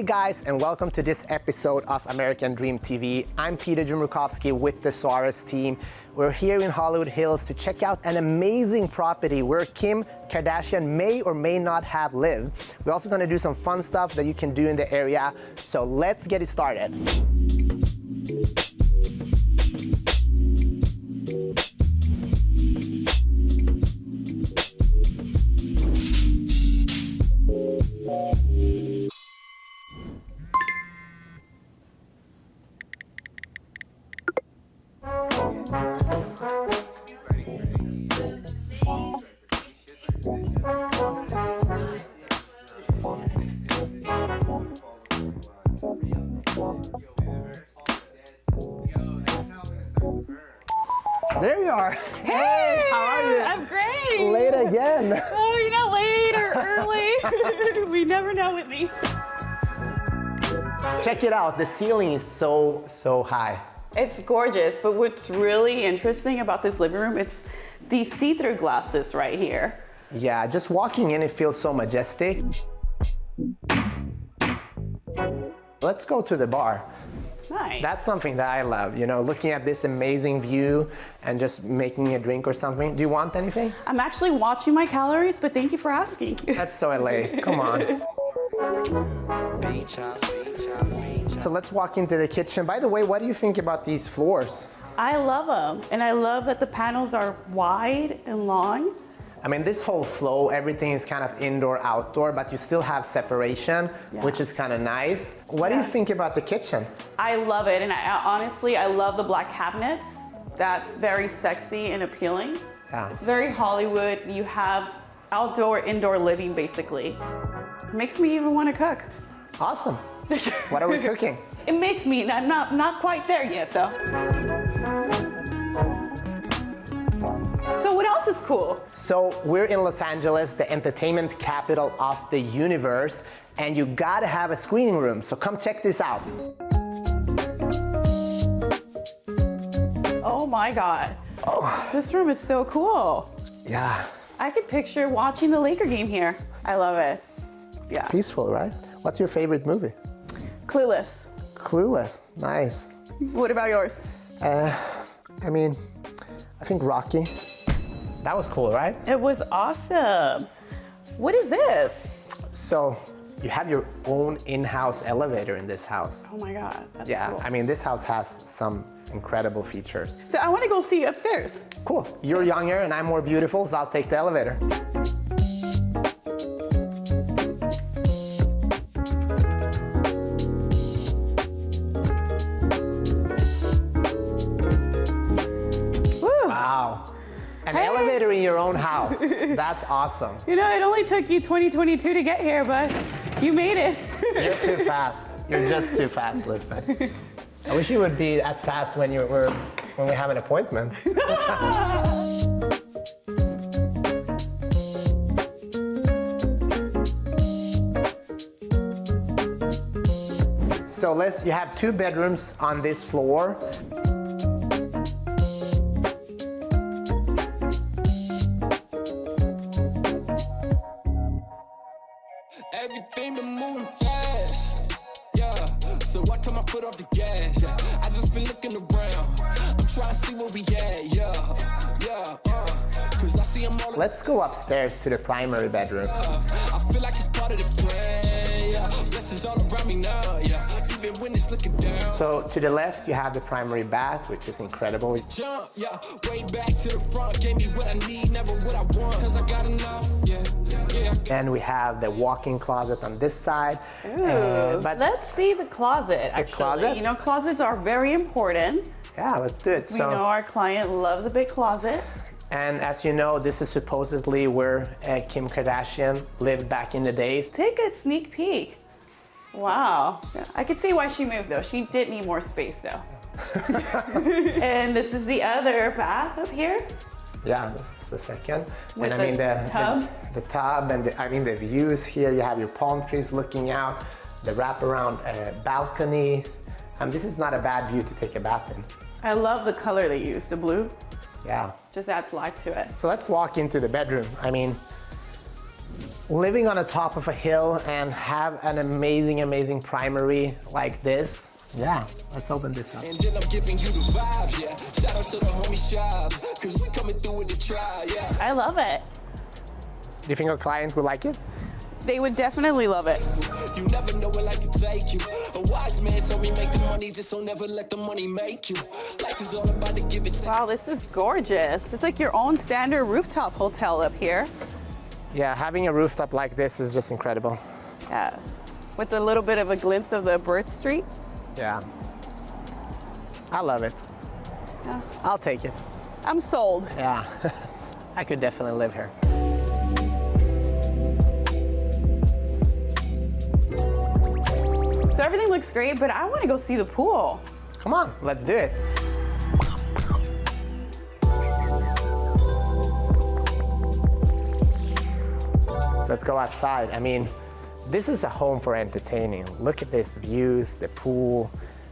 Hey guys, and welcome to this episode of American Dream TV. I'm Peter Jumrukovski with the Suarez team. We're here in Hollywood Hills to check out an amazing property where Kim Kardashian may or may not have lived. We're also gonna do some fun stuff that you can do in the area. So let's get it started. There you are. Hey, how are you? I'm great. Late again. Oh, you're not late or early. We never know with me. Check it out. The ceiling is so high. It's gorgeous, but what's really interesting about this living room, it's these see-through glasses right here. Yeah, just walking in, it feels so majestic. Let's go to the bar. Nice. That's something that I love, you know, looking at this amazing view and just making a drink or something. Do you want anything? I'm actually watching my calories, but thank you for asking. That's so LA. Come on. So let's walk into the kitchen. By the way, what do you think about these floors? I love them, and I love that the panels are wide and long. I mean, this whole flow, everything is kind of indoor, outdoor, but you still have separation, which is kind of nice. What do you think about the kitchen? I love it, and honestly, I love the black cabinets. That's very sexy and appealing. Yeah. It's very Hollywood. You have outdoor, indoor living, basically. Makes me even want to cook. Awesome. What are we cooking? It makes me, I'm not quite there yet, though. So what else is cool? So we're in Los Angeles, the entertainment capital of the universe, and you gotta have a screening room. So come check this out. Oh my God. Oh. This room is so cool. Yeah. I could picture watching the Laker game here. I love it. Yeah. Peaceful, right? What's your favorite movie? Clueless. Clueless. Nice. What about yours? I think Rocky. That was cool, right? It was awesome. What is this? So you have your own in-house elevator in this house. Oh my God, that's cool. I mean, this house has some incredible features. So I want to go see you upstairs. Cool. You're younger and I'm more beautiful, so I'll take the elevator. An elevator in your own house. That's awesome. You know, it only took you 2022 to get here, but you made it. You're too fast. You're just too fast, Lisbeth. I wish you would be as fast when we have an appointment. So you have 2 bedrooms on this floor. Everything been moving fast, yeah. So I took my foot off the gas, yeah. I just been looking around. I'm trying to see where we at, yeah. Cause I see them all. Let's go upstairs to the primary bedroom. I feel like it's part of the plan, yeah. Blessings all around me now, yeah. Even when it's looking down. So to the left, you have the primary bath, which is incredible. Jump, yeah. Way back to the front, gave me what I need, never what I want. Cause I got enough, yeah. And we have the walk-in closet on this side. Ooh, but let's see the closet, actually. The closet? You know, closets are very important. Yeah, let's do it. We know our client loves a big closet. And as you know, this is supposedly where Kim Kardashian lived back in the days. Take a sneak peek. Wow. I could see why she moved, though. She did need more space, though. And this is the other bath up here. Yeah, this is the second. With and I mean the tub? The tub and the views here. You have your palm trees looking out, the wraparound balcony. This is not a bad view to take a bath in. I love the color they use, the blue. Yeah. Just adds life to it. So let's walk into the bedroom. I mean, Living on the top of a hill and have an amazing primary like this. Yeah, let's open this up. And then I'm giving you the vibes, yeah. Shout out to the homie shop, cause we coming through with the try, yeah. I love it. Do you think our client would like it? They would definitely love it. You never know where life can take you. A wise man told me make the money, just don't never let the money make you. Life is all about to give it to. Wow, this is gorgeous. It's like your own standard rooftop hotel up here. Yeah, having a rooftop like this is just incredible. Yes. With a little bit of a glimpse of the Bridge Street. Yeah. I love it. Yeah. I'll take it. I'm sold. Yeah. I could definitely live here. So everything looks great, but I want to go see the pool. Come on, let's do it. Let's go outside. I mean, this is a home for entertaining. Look at this views, the pool,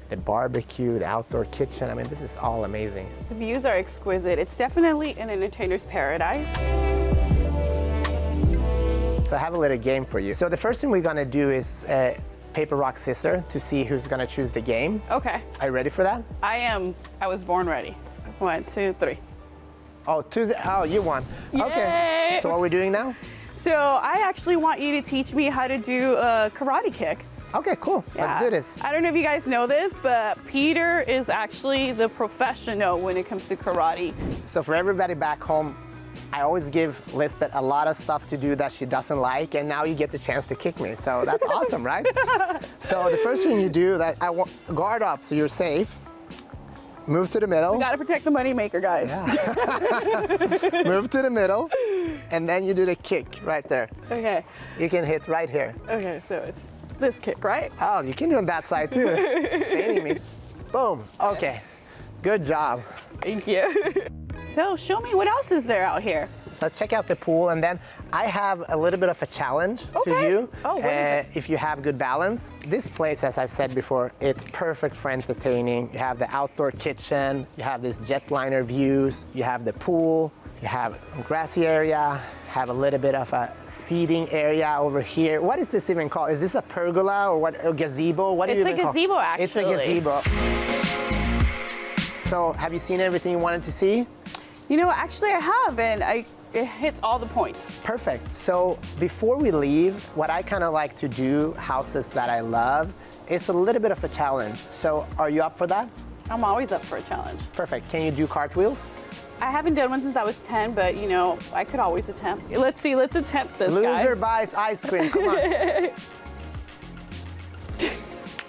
the barbecue, the outdoor kitchen. I mean, this is all amazing. The views are exquisite. It's definitely an entertainer's paradise. So I have a little game for you. So the first thing we're gonna do is paper, rock, scissors to see who's gonna choose the game. Okay. Are you ready for that? I am. I was born ready. 1, 2, 3. Oh, oh, you won. Okay. Yay! So what are we doing now? So I actually want you to teach me how to do a karate kick. Okay, cool. Let's Yeah. do this. I don't know if you guys know this, but Peter is actually the professional when it comes to karate. So for everybody back home, I always give Lisbeth a lot of stuff to do that she doesn't like, and now you get the chance to kick me. So that's awesome, right? So the first thing you do, that I want guard up so you're safe. Move to the middle. We gotta protect the moneymaker, guys. Yeah. Move to the middle, and then you do the kick right there. Okay. You can hit right here. Okay, so it's this kick, right? Oh, you can do it on that side too. Staining me. Boom. Okay. Good job. Thank you. So show me what else is there out here. Let's check out the pool, and then I have a little bit of a challenge to you. Oh, what is it? If you have good balance. This place, as I've said before, it's perfect for entertaining. You have the outdoor kitchen, you have this jetliner views, you have the pool, you have a grassy area, have a little bit of a seating area over here. What is this even called? Is this a pergola or what? A gazebo? What do you It's a even call- gazebo, actually. It's a gazebo. So have you seen everything you wanted to see? You know, actually I have, and it hits all the points. Perfect. So before we leave, what I kind of like to do, houses that I love, it's a little bit of a challenge. So are you up for that? I'm always up for a challenge. Perfect. Can you do cartwheels? I haven't done one since I was 10, but you know, I could always attempt. Let's see, let's attempt this, guys. Loser buys ice cream. Come on.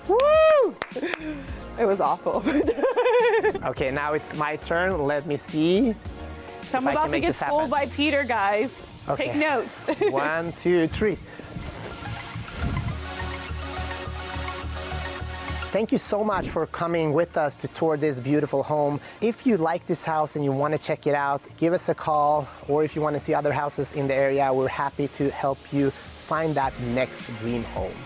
Woo! It was awful. Okay, now it's my turn. Let me see. So I'm If I about can to make get this happen. schooled by Peter, guys. Okay. Take notes. 1, 2, 3. Thank you so much for coming with us to tour this beautiful home. If you like this house and you want to check it out, give us a call, or if you want to see other houses in the area, we're happy to help you find that next dream home.